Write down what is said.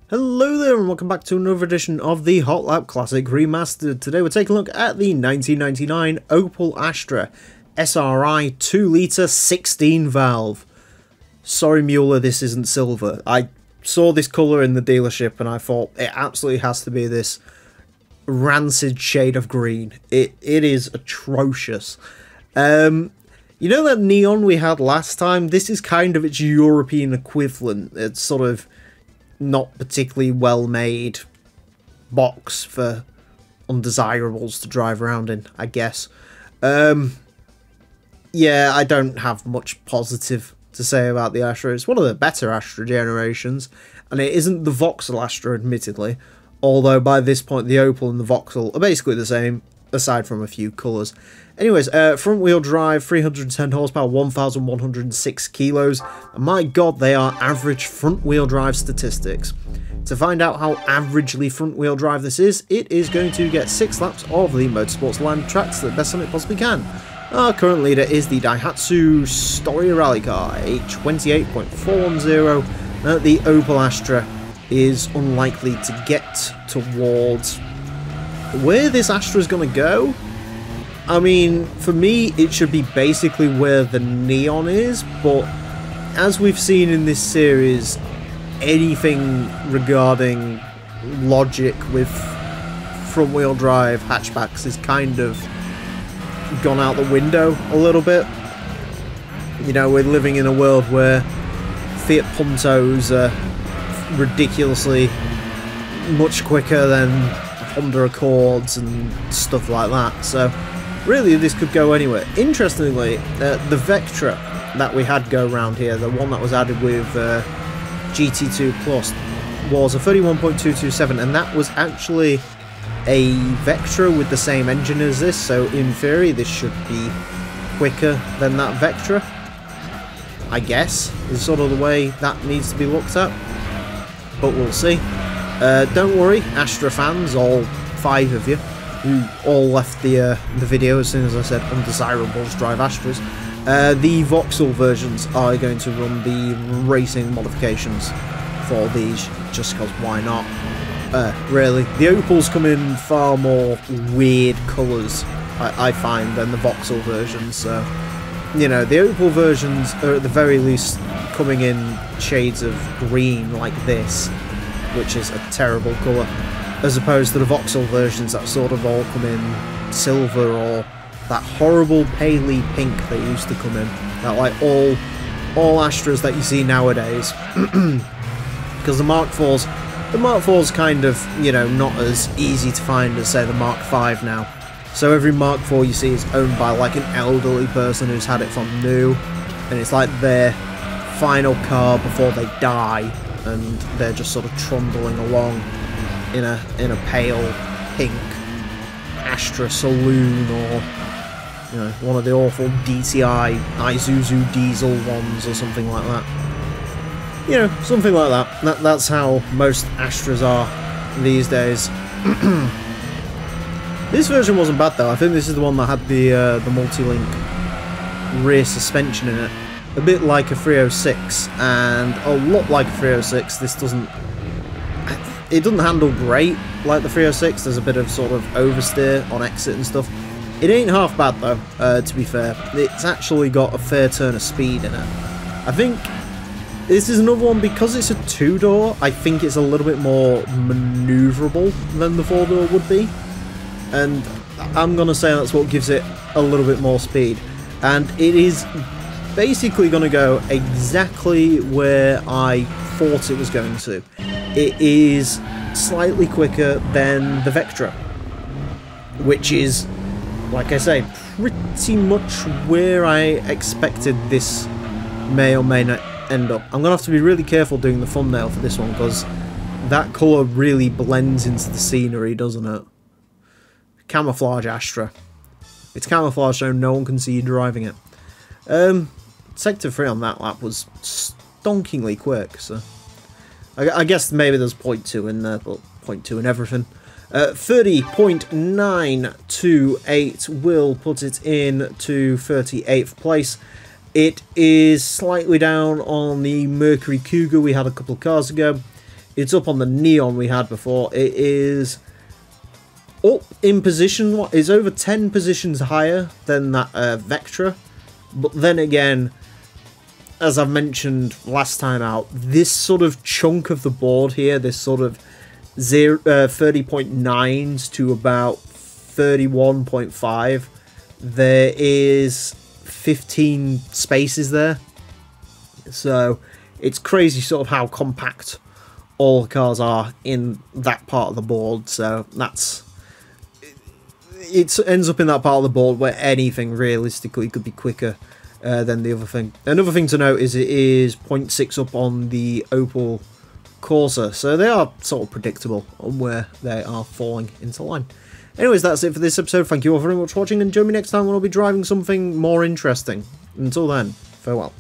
Hello there and welcome back to another edition of the Hot Lap Classic Remastered. Today we're taking a look at the 1999 Opel Astra SRI 2 litre 16 valve. Sorry Mueller, this isn't silver. I saw this colour in the dealership and I thought it absolutely has to be this rancid shade of green. It is atrocious. You know that neon we had last time? This is kind of its European equivalent. It's sort of not particularly well made box for undesirables to drive around in, I guess. Yeah, I don't have much positive to say about the Astra. It's one of the better Astra generations, and it isn't the Vauxhall Astra, admittedly, although by this point the Opel and the Vauxhall are basically the same, aside from a few colours. Anyways, front wheel drive, 310 horsepower, 1,106 kilos, and my god, they are average front wheel drive statistics. To find out how averagely front wheel drive this is, it is going to get 6 laps of the Motorsports Land tracks the best time it possibly can. Our current leader is the Daihatsu Story Rally Car, a 28.410. The Opel Astra is unlikely to get towards where this Astra is going to go. I mean, for me, it should be basically where the neon is, but as we've seen in this series, anything regarding logic with front-wheel drive hatchbacks is kind of gone out the window a little bit. You know, we're living in a world where Fiat Puntos are ridiculously much quicker than Honda Accords and stuff like that, so really this could go anywhere. Interestingly, the Vectra that we had go around here, the one that was added with GT2 Plus, was a 31.227, and that was actually a Vectra with the same engine as this, so in theory this should be quicker than that Vectra, I guess, is sort of the way that needs to be looked at, but we'll see. Don't worry, Astra fans, all 5 of you, who all left the video as soon as I said undesirables drive Astras. The Vauxhall versions are going to run the racing modifications for these, just because why not? Really, the Opels come in far more weird colours, I find, than the Vauxhall versions, so, you know, the Opel versions are at the very least coming in shades of green like this, which is a terrible colour, as opposed to the Vauxhall versions that sort of all come in silver or that horrible paley pink they used to come in, that like all Astras that you see nowadays. Because the Mark IV's kind of, you know, not as easy to find as say the Mark V now. So every Mark IV you see is owned by like an elderly person who's had it from new, and it's like their final car before they die, and they're just sort of trundling along in a pale pink Astra Saloon, or, you know, one of the awful DTI Isuzu diesel ones or something like that. You know, something like that. That's how most Astras are these days. This version wasn't bad though. I think this is the one that had the multi-link rear suspension in it. A bit like a 306, and a lot like a 306. This doesn't handle great like the 306. There's a bit of sort of oversteer on exit and stuff. It ain't half bad though, to be fair. It's actually got a fair turn of speed in it. I think this is another one, because it's a 2-door, I think it's a little bit more manoeuvrable than the 4-door would be. And I'm going to say that's what gives it a little bit more speed. And it is basically going to go exactly where I thought it was going to. It is slightly quicker than the Vectra, which is, like I say, pretty much where I expected this may or may not end up. I'm going to have to be really careful doing the thumbnail for this one, because that colour really blends into the scenery, doesn't it? Camouflage Astra. It's camouflage so no one can see you driving it. Sector 3 on that lap was stonkingly quick, so I guess maybe there's 0.2 in there, but 0.2 in everything. 30.928 will put it in to 38th place. It is slightly down on the Mercury Cougar we had a couple of cars ago. It's up on the Neon we had before. It is up in position. It's over 10 positions higher than that Vectra. But then again, as I've mentioned last time out, this sort of chunk of the board here, this sort of 30.9s to about 31.5, there is 15 spaces there. So it's crazy sort of how compact all the cars are in that part of the board. So it ends up in that part of the board where anything realistically could be quicker than the other thing. Another thing to note is it is 0.6 up on the Opel Corsa, so they are sort of predictable on where they are falling into line. Anyways, that's it for this episode. Thank you all very much for watching, and join me next time when I'll be driving something more interesting. Until then, farewell.